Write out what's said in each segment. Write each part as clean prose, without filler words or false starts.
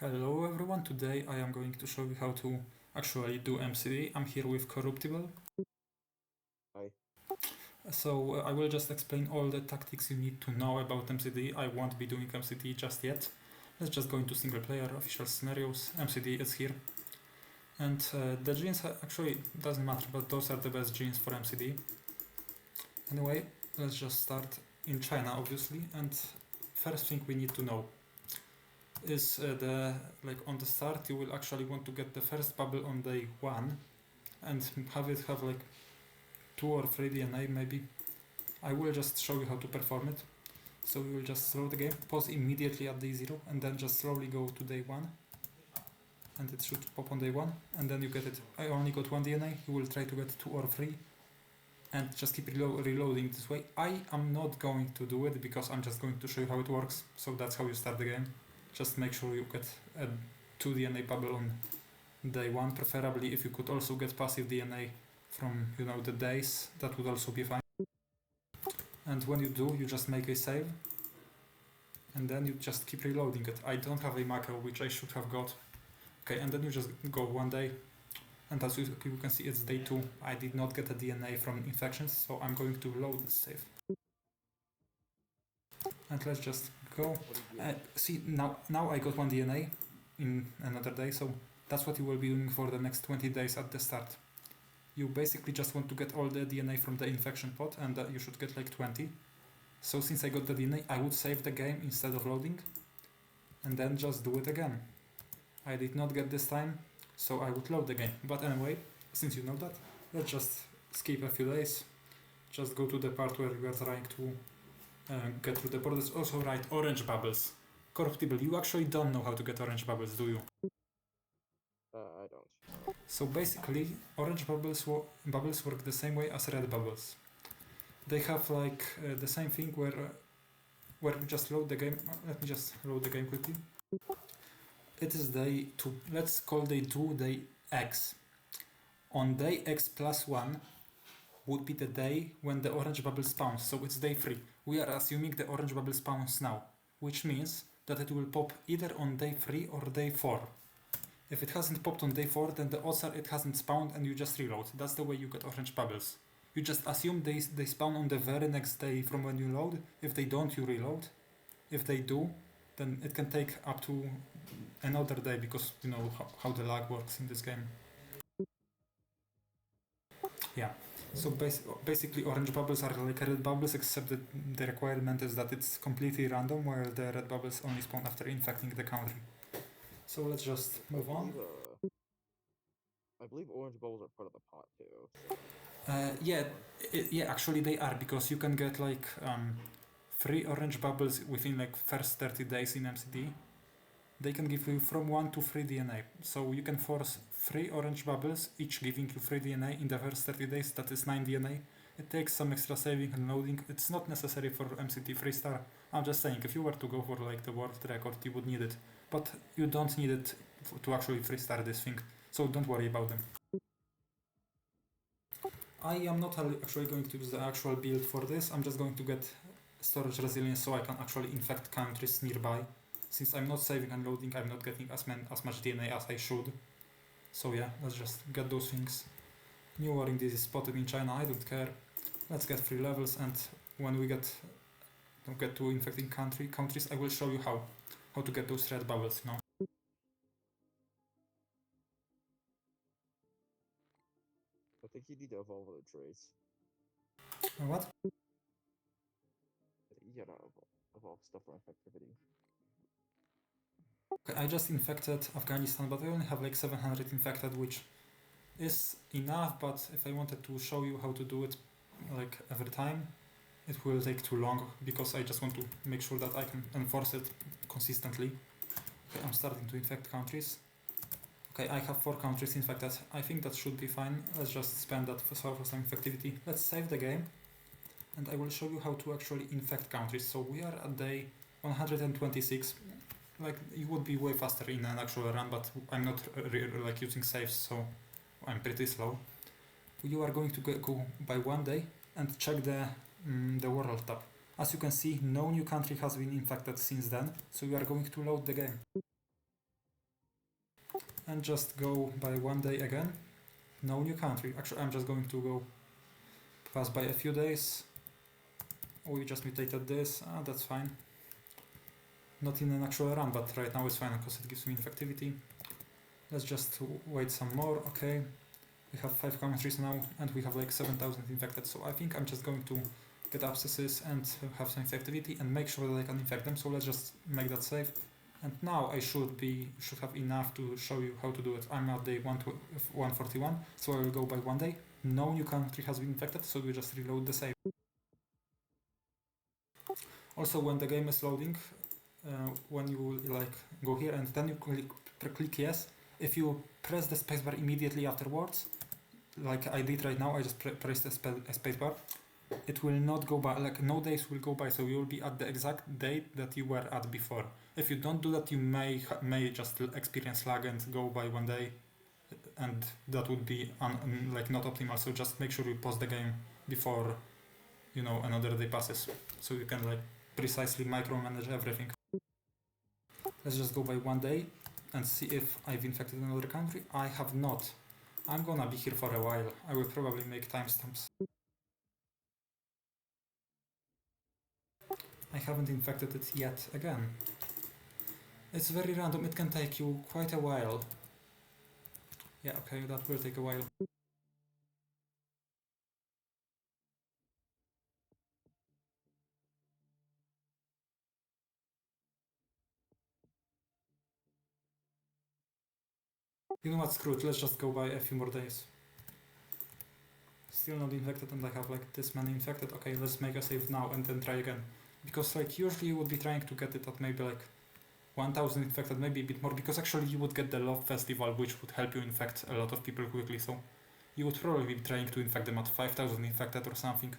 Hello everyone, today I am going to show you how to actually do MCD. I'm here with Corruptible. Hi. So I will just explain all the tactics you need to know about MCD. I won't be doing MCD just yet. Let's just go into single player, official scenarios. MCD is here. And the genes actually doesn't matter, but those are the best genes for MCD. Anyway, let's just start in China obviously, and first thing we need to know is on the start you will actually want to get the first bubble on day 1 and have like 2 or 3 DNA maybe. I will just show you how to perform it. So we will just slow the game, pause immediately at day 0 and then just slowly go to day 1 and it should pop on day 1 and then you get it. I only got 1 DNA, you will try to get 2 or 3 and just keep reloading this way. I am not going to do it because I'm just going to show you how it works, so that's how you start the game. Just make sure you get a 2 DNA bubble on day 1, preferably. If you could also get passive DNA from, the days, that would also be fine. And when you do, you just make a save and then you just keep reloading it. I don't have a macro, which I should have got. Okay, and then you just go 1 day, and as you can see it's day 2. I did not get a DNA from infections, so I'm going to load this save. And let's just go. See, now I got 1 DNA in another day, so that's what you will be doing for the next 20 days at the start. You basically just want to get all the DNA from the infection pot, and you should get like 20. So since I got the DNA, I would save the game instead of loading, and then just do it again. I did not get this time, so I would load the game. But anyway, since you know that, let's just skip a few days. Just go to the part where you are trying to get through the borders. Also write orange bubbles. Corruptible, you actually don't know how to get orange bubbles, do you? I don't. So basically, orange bubbles work the same way as red bubbles. They have like the same thing where we just load the game. Let me just load the game quickly. It is day 2. Let's call day 2 day X. On day X plus 1 would be the day when the orange bubble spawns, so it's day 3. We are assuming the orange bubble spawns now, which means that it will pop either on day 3 or day 4. If it hasn't popped on day 4, then the odds are it hasn't spawned and you just reload. That's the way you get orange bubbles. You just assume they spawn on the very next day from when you load. If they don't, you reload. If they do, then it can take up to another day because you know how the lag works in this game. Yeah, so basically orange bubbles are like red bubbles, except that the requirement is that it's completely random, while the red bubbles only spawn after infecting the country. So let's just move on. I believe orange bubbles are part of the pot too. Yeah, actually they are, because you can get like 3 orange bubbles within like first 30 days in MCD. They can give you from 1 to 3 DNA. So you can force 3 orange bubbles, each giving you 3 DNA in the first 30 days. That is 9 DNA. It takes some extra saving and loading. It's not necessary for MCD 3-star. I'm just saying, if you were to go for like the world record, you would need it. But you don't need it to actually 3-star this thing. So don't worry about them. I am not actually going to use the actual build for this. I'm just going to get storage resilience so I can actually infect countries nearby. Since I'm not saving and loading, I'm not getting as much DNA as I should. So yeah, let's just get those things. New warring disease spotted in China, I don't care. Let's get 3 levels, and when we get to infecting countries, I will show you how to get those red bubbles, I think you need to evolve other traits. What? You gotta evolve stuff for infectivity. Okay, I just infected Afghanistan, but I only have like 700 infected, which is enough, but if I wanted to show you how to do it like every time, it will take too long, because I just want to make sure that I can enforce it consistently. Okay, I'm starting to infect countries. Okay, I have 4 countries infected. I think that should be fine. Let's just spend that for some infectivity. Let's save the game, and I will show you how to actually infect countries. So we are at day 126. Like, you would be way faster in an actual run, but I'm not like using saves, so I'm pretty slow. You are going to go by 1 day and check the world tab. As you can see, no new country has been infected since then, so you are going to load the game. and just go by 1 day again. No new country. Actually, I'm just going to go pass by a few days. We just mutated this. That's fine. Not in an actual run, but right now it's fine because it gives me infectivity. Let's just wait some more. Okay, we have 5 countries now and we have like 7,000 infected, so I think I'm just going to get abscesses and have some infectivity and make sure that I can infect them. So let's just make that save. And now I should have enough to show you how to do it. I'm at day 141, so I will go by 1 day. No new country has been infected, so we just reload the save. Also, when the game is loading, when you like go here and then you click yes, if you press the spacebar immediately afterwards, like I did right now, I just pressed the spacebar, it will not go by, like no days will go by, so you will be at the exact date that you were at before. If you don't do that, you may just experience lag and go by 1 day, and that would be like not optimal. So just make sure you pause the game before, you know, another day passes, so you can like precisely micromanage everything. Let's just go by 1 day and see if I've infected another country. I have not. I'm gonna be here for a while. I will probably make timestamps. I haven't infected it yet again. It's very random, it can take you quite a while. Yeah, okay, that will take a while. You know what, screw it, let's just go by a few more days. Still not infected and I have like this many infected. Okay, let's make a save now and then try again. Because like usually you would be trying to get it at maybe like 1000 infected, maybe a bit more, because actually you would get the Love Festival, which would help you infect a lot of people quickly, so you would probably be trying to infect them at 5000 infected or something.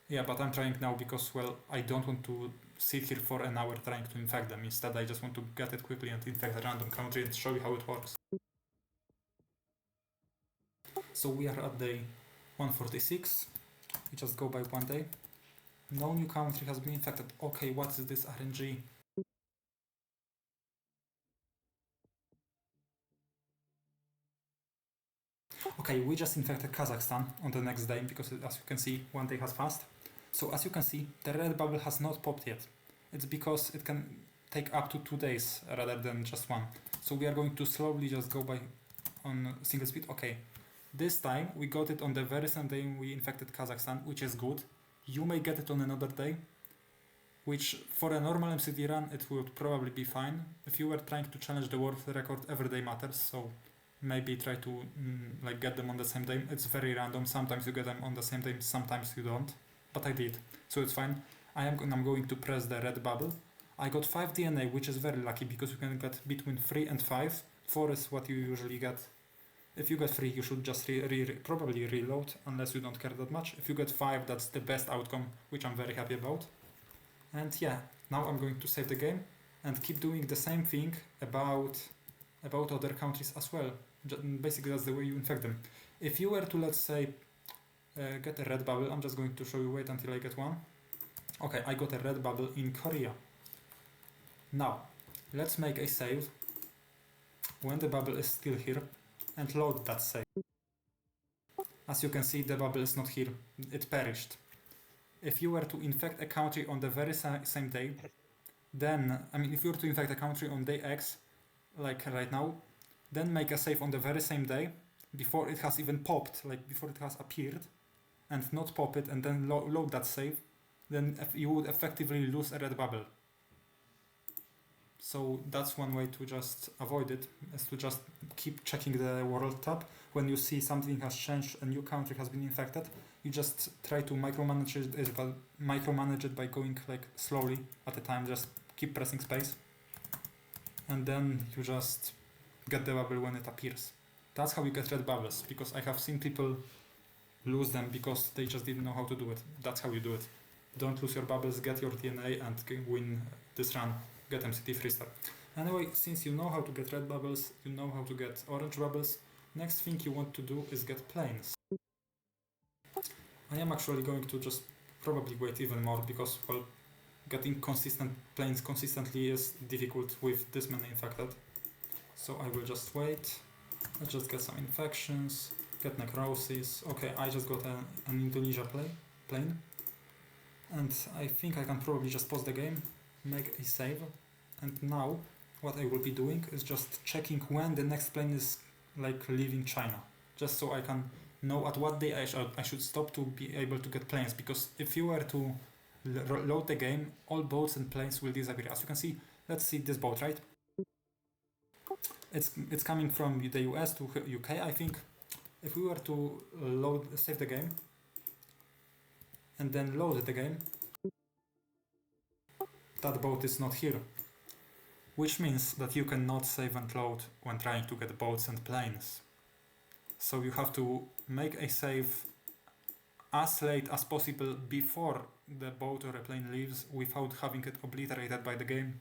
Yeah, but I'm trying now because, well, I don't want to sit here for an hour trying to infect them. Instead, I just want to get it quickly and infect a random country and show you how it works. So we are at day 146. We just go by 1 day. No new country has been infected. Okay, what is this RNG? Okay, we just infected Kazakhstan on the next day because as you can see, 1 day has passed. So as you can see, the red bubble has not popped yet. It's because it can take up to 2 days rather than just 1. So we are going to slowly just go by on single speed. Okay, this time we got it on the very same day we infected Kazakhstan, which is good. You may get it on another day, which for a normal MCD run it would probably be fine. If you were trying to challenge the world record, every day matters, so maybe try to like get them on the same day. It's very random. Sometimes you get them on the same day, sometimes you don't. But I did, so it's fine. I'm going to press the red bubble. I got 5 DNA, which is very lucky because you can get between 3 and 5. 4 is what you usually get. If you get 3, you should just probably reload, unless you don't care that much. If you get 5, that's the best outcome, which I'm very happy about. And yeah, now I'm going to save the game and keep doing the same thing about other countries as well. Basically, that's the way you infect them. If you were to, let's say, get a red bubble, I'm just going to show you, wait until I get one. Okay, I got a red bubble in Korea. Now, let's make a save when the bubble is still here and load that save. As you can see, the bubble is not here, it perished. If you were to infect a country on the very same day, then, I mean, if you were to infect a country on day X, like right now, then make a save on the very same day, before it has even popped, like before it has appeared, and not pop it and then load that save, then you would effectively lose a red bubble. So that's one way to just avoid it, is to just keep checking the world tab. When you see something has changed, a new country has been infected, you just try to micromanage it by going like slowly at a time, just keep pressing space. And then you just get the bubble when it appears. That's how you get red bubbles, because I have seen people lose them because they just didn't know how to do it. That's how you do it. Don't lose your bubbles, get your DNA and win this run. Get MCT 3-star. Anyway, since you know how to get red bubbles, you know how to get orange bubbles, next thing you want to do is get planes. I am actually going to just probably wait even more because, well, getting consistent planes consistently is difficult with this many infected. So I will just wait. Let's just get some infections, get necrosis. Okay, I just got an Indonesia plane. And I think I can probably just pause the game, make a save. And now what I will be doing is just checking when the next plane is like leaving China. Just so I can know at what day I should stop to be able to get planes. Because if you were to load the game, all boats and planes will disappear. As you can see, let's see this boat, right? It's coming from the US to UK, I think. If we were to save the game and then load the game, that boat is not here, which means that you cannot save and load when trying to get boats and planes. So you have to make a save as late as possible before the boat or a plane leaves without having it obliterated by the game.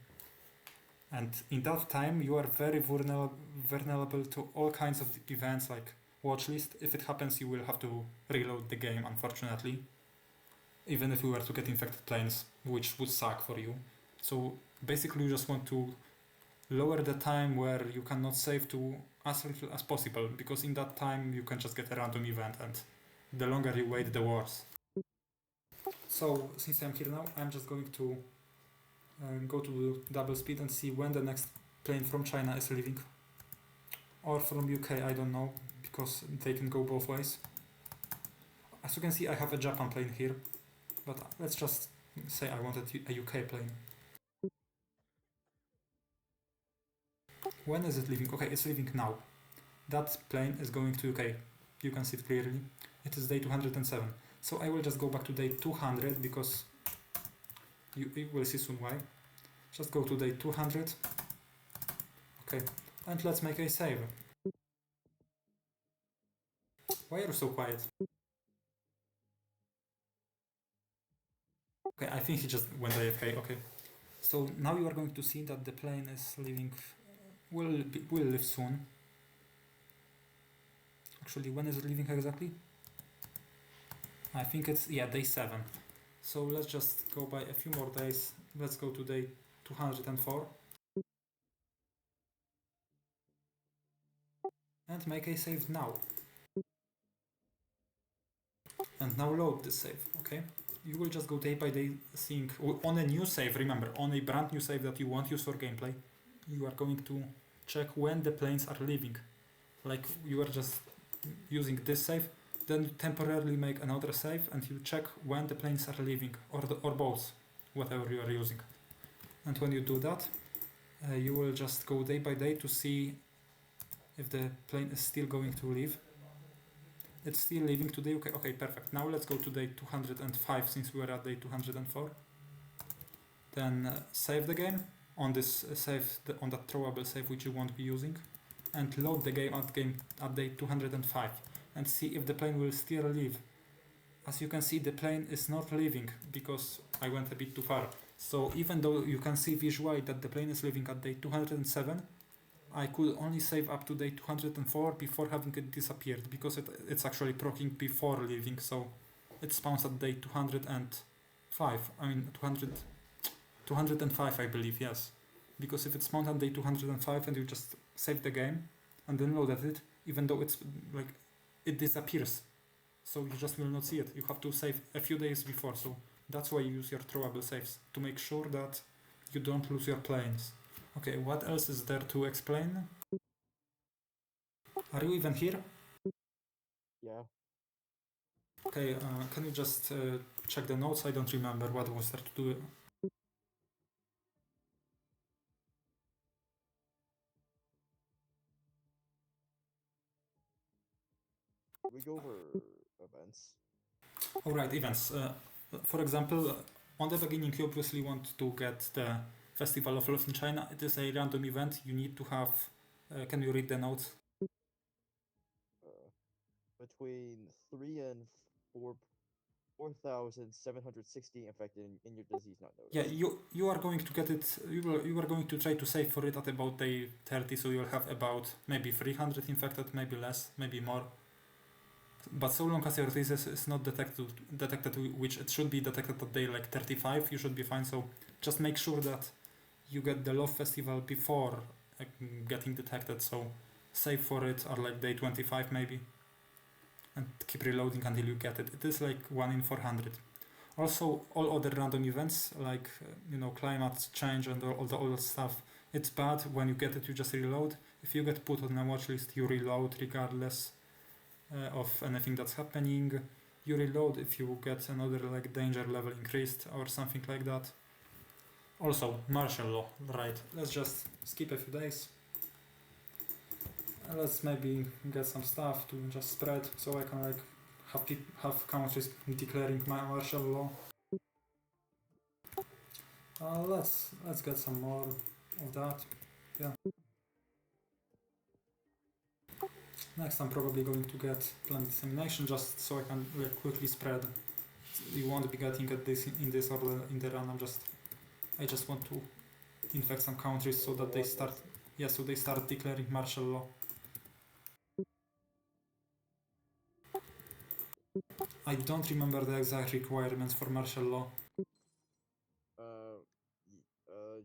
And in that time you are very vulnerable to all kinds of events like watch list. If it happens, you will have to reload the game, unfortunately, even if you were to get infected planes, which would suck for you. So basically you just want to lower the time where you cannot save to as little as possible, because in that time you can just get a random event, and the longer you wait, the worse. So since I'm here now, I'm just going to go to double speed and see when the next plane from China is leaving, or from UK, I don't know, because they can go both ways. As you can see, I have a Japan plane here, but let's just say I wanted a UK plane. When is it leaving? Okay, it's leaving now. That plane is going to UK. You can see it clearly. It is day 207. So I will just go back to day 200 because you will see soon why. Just go to day 200. Okay, and let's make a save. Why are you so quiet? Okay, I think he just went AFK. Okay, so now you are going to see that the plane is leaving. Will leave soon. Actually, when is it leaving exactly? I think it's, yeah, day 7. So let's just go by a few more days. Let's go to day 204 and make a save now. And now load this save, okay? You will just go day by day, seeing on a new save, remember, on a brand new save that you won't use for gameplay. You are going to check when the planes are leaving. Like you are just using this save, then you temporarily make another save and you check when the planes are leaving, or both, whatever you are using. And when you do that, you will just go day by day to see if the plane is still going to leave. It's still leaving today. Okay, perfect. Now let's go to day 205 since we were at day 204. Then save the game on this on that throwable save which you won't be using, and load the game at day 205 and see if the plane will still leave. As you can see, the plane is not leaving because I went a bit too far. So even though you can see visually that the plane is leaving at day 207, I could only save up to day 204 before having it disappeared, because it's actually proccing before leaving, so it spawns at day 205. I mean 205 I believe, yes. Because if it spawned at day 205 and you just save the game and then loaded it, even though it's like it disappears, so you just will not see it. You have to save a few days before, so that's why you use your throwable saves, to make sure that you don't lose your planes. Okay, what else is there to explain? Are you even here? Yeah. Okay, can you just check the notes? I don't remember what was there to do. We go over events. Alright, events. For example, on the beginning you obviously want to get the Festival of Love in China. It is a random event. You need to have... can you read the notes? Between 3 and 4,760 infected in your disease not noticed. Yeah, you are going to get it. You are going to try to save for it at about day 30, so you'll have about maybe 300 infected, maybe less, maybe more. But so long as your disease is not detected, which it should be detected at day like 35, you should be fine. So just make sure that you get the Love Festival before getting detected, so save for it or like day 25 maybe, and keep reloading until you get it. It is like 1 in 400. Also, all other random events like climate change and all the other stuff, it's bad. When you get it, you just reload. If you get put on a watch list, you reload regardless of anything that's happening. You reload if you get another like danger level increased or something like that. Also, martial law, right? Let's just skip a few days. Let's maybe get some stuff to just spread, so I can like have countries declaring my martial law. Let's get some more of that. Yeah. Next, I'm probably going to get plant dissemination just so I can like quickly spread. You won't be getting at this in this order in the run. I just want to infect some countries so that they start. Yeah, so they start declaring martial law. I don't remember the exact requirements for martial law.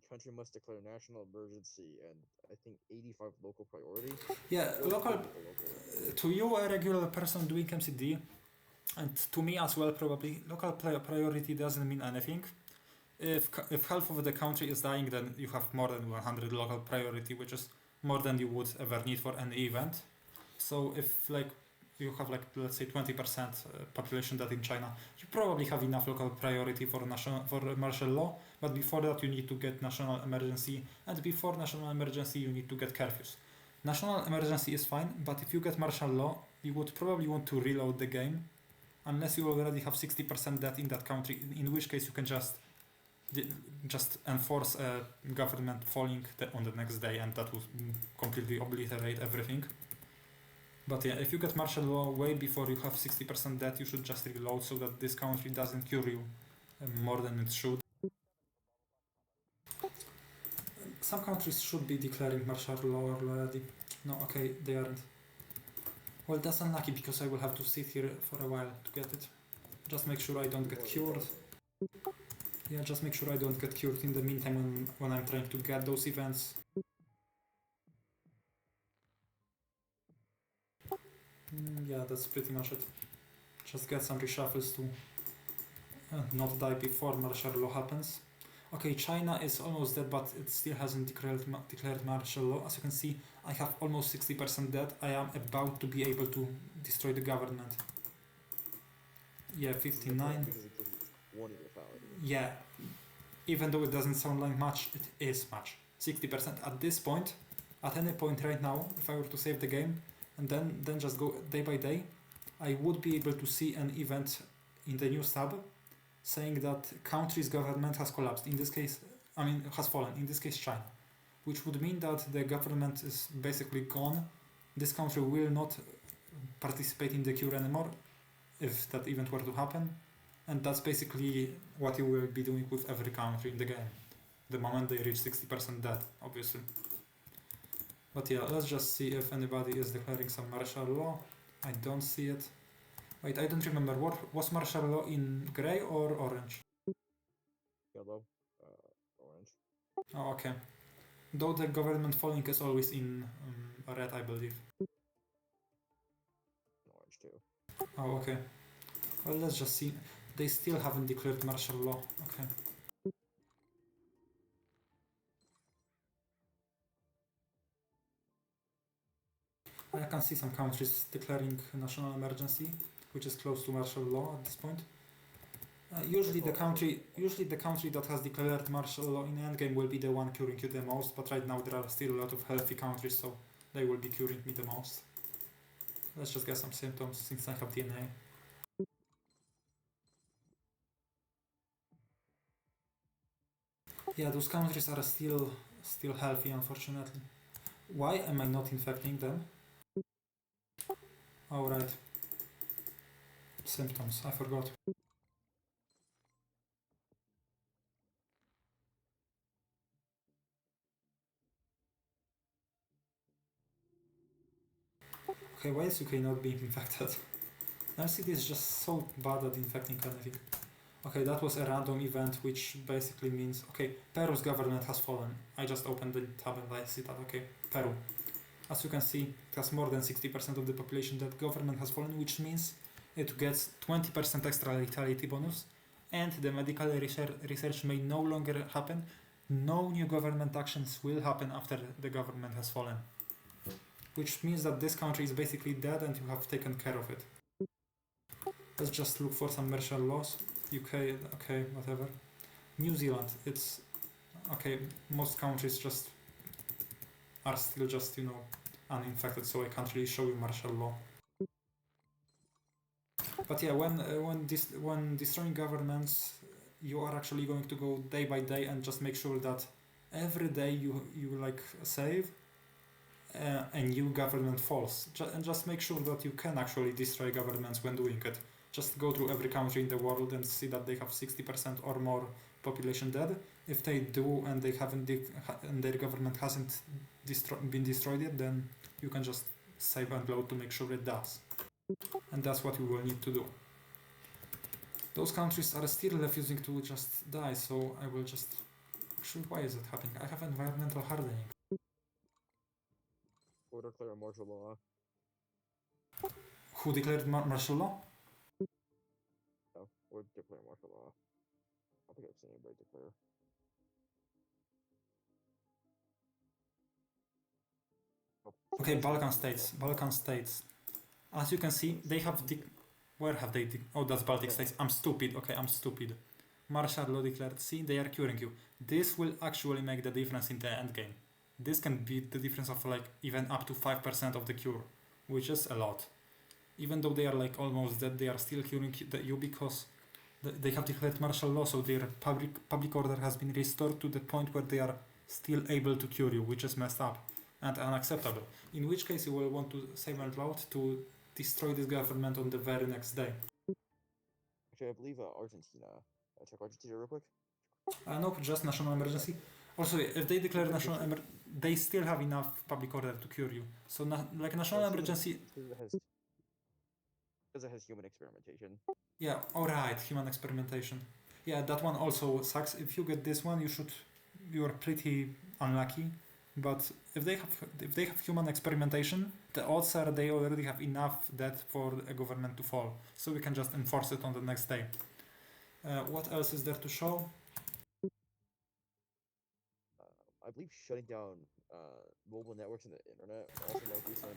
Country must declare national emergency and I think 85 local priority. Yeah, local. To you, a regular person doing MCD, and to me as well, probably local priority doesn't mean anything. If half of the country is dying, then you have more than 100 local priority, which is more than you would ever need for any event. So if like you have like let's say 20% population that in China, you probably have enough local priority for martial law. But before that, you need to get national emergency, and before national emergency, you need to get curfews. National emergency is fine, but if you get martial law, you would probably want to reload the game, unless you already have 60% death in that country. In which case, you can just enforce a government falling on the next day, and that will completely obliterate everything. But yeah, if you get martial law way before you have 60% death, you should just reload so that this country doesn't cure you more than it should. Some countries should be declaring martial law already. No, okay, they aren't. Well, that's unlucky because I will have to sit here for a while to get it. Just make sure I don't get cured. Yeah, just make sure I don't get cured in the meantime when I'm trying to get those events. Yeah, that's pretty much it. Just get some reshuffles to not die before martial law happens. Okay, China is almost dead, but it still hasn't declared martial law. As you can see, I have almost 60% dead. I am about to be able to destroy the government. Yeah, 59. Yeah, even though it doesn't sound like much, it is much. 60% at this point, at any point right now, if I were to save the game and then just go day by day, I would be able to see an event in the news tab saying that country's government has collapsed. In this case, has fallen. In this case, China, which would mean that the government is basically gone. This country will not participate in the cure anymore if that event were to happen. And that's basically what you will be doing with every country in the game, the moment they reach 60% dead, obviously. But yeah, let's just see if anybody is declaring some martial law. I don't see it. Wait, I don't remember. What was martial law in grey or orange? Yellow, orange. Oh, okay. Though the government falling is always in red, I believe. Orange too. Oh, okay. Well, let's just see. They still haven't declared martial law. Okay. I can see some countries declaring national emergency, which is close to martial law at this point. Usually the country that has declared martial law in endgame will be the one curing you the most, but right now there are still a lot of healthy countries, so they will be curing me the most. Let's just get some symptoms since I have DNA. Yeah, those countries are still healthy, unfortunately. Why am I not infecting them? Oh, right. Symptoms, I forgot. Okay, why is UK not being infected? MCD is just so bad at infecting anything. Okay, that was a random event, which basically means, okay, Peru's government has fallen. I just opened the tab and I see that, okay, Peru. As you can see, it has more than 60% of the population that government has fallen, which means it gets 20% extra lethality bonus, and the medical research may no longer happen. No new government actions will happen after the government has fallen. Which means that this country is basically dead and you have taken care of it. Let's just look for some martial laws. UK, okay, whatever. New Zealand, it's okay. Most countries just are still just, you know, uninfected, so I can't really show you martial law. But yeah, when destroying governments, you are actually going to go day by day and just make sure that every day you like save a new government falls, and just make sure that you can actually destroy governments when doing it. Just go through every country in the world and see that they have 60% or more population dead. If they do and they haven't and their government hasn't been destroyed yet, then you can just save and load to make sure it does. And that's what you will need to do. Those countries are still refusing to just die, so I will just... Actually, why is it happening? I have environmental hardening. Or declare martial law. Who declared martial law? No, or declare martial law. I don't think I've seen anybody declare. Okay, Balkan states. As you can see, they have where have they oh, that's Baltic states. I'm stupid. Okay, I'm stupid. Martial law declared. See, they are curing you. This will actually make the difference in the end game. This can be the difference of like even up to 5% of the cure, which is a lot. Even though they are like almost dead, they are still curing you because they have declared martial law, so their public order has been restored to the point where they are still able to cure you, which is messed up and unacceptable. In which case you will want to save and load to destroy this government on the very next day. Actually, I believe Argentina. Check Argentina real quick. Nope, just national emergency. Also, if they declare national emergency, they still have enough public order to cure you. So, like national emergency. Because it has human experimentation. Yeah, alright, human experimentation. Yeah, that one also sucks. If you get this one, you are pretty unlucky. But if they have human experimentation, the odds are they already have enough death for a government to fall. So we can just enforce it on the next day. What else is there to show? I believe shutting down mobile networks and the internet also might do some.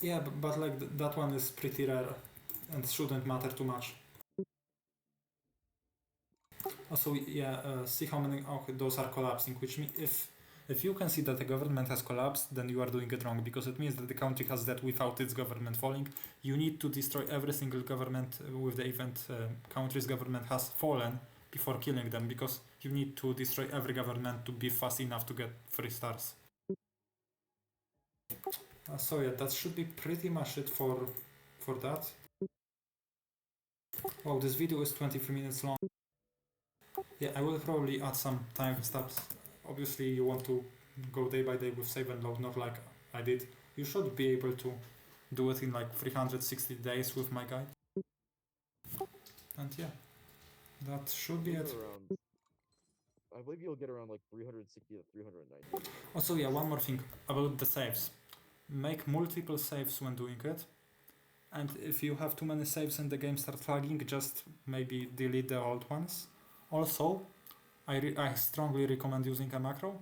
Yeah, but like that one is pretty rare and shouldn't matter too much. Also, yeah, see how many those are collapsing, which means if you can see that the government has collapsed, then you are doing it wrong, because it means that the country has that without its government falling. You need to destroy every single government with the event country's government has fallen before killing them, because you need to destroy every government to be fast enough to get 3 stars. So yeah, that should be pretty much it for that. Wow, this video is 23 minutes long. Yeah, I will probably add some time steps. Obviously, you want to go day by day with save and load, not like I did. You should be able to do it in like 360 days with my guide. And yeah, that should be it. I believe you'll get around like 360 to 390. Also, yeah, one more thing about the saves. Make multiple saves when doing it. And if you have too many saves and the game starts lagging, just maybe delete the old ones. Also, I strongly recommend using a macro.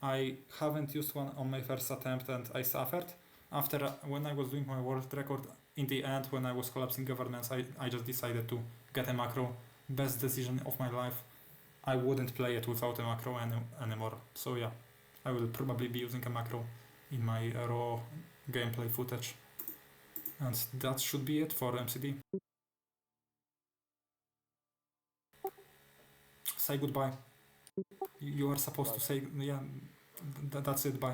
I haven't used one on my first attempt and I suffered. After when I was doing my world record, in the end when I was collapsing governance, I just decided to get a macro. Best decision of my life. I wouldn't play it without a macro anymore. So yeah, I will probably be using a macro in my raw gameplay footage. And that should be it for MCD. Say goodbye. You are supposed to say, yeah, that's it, bye.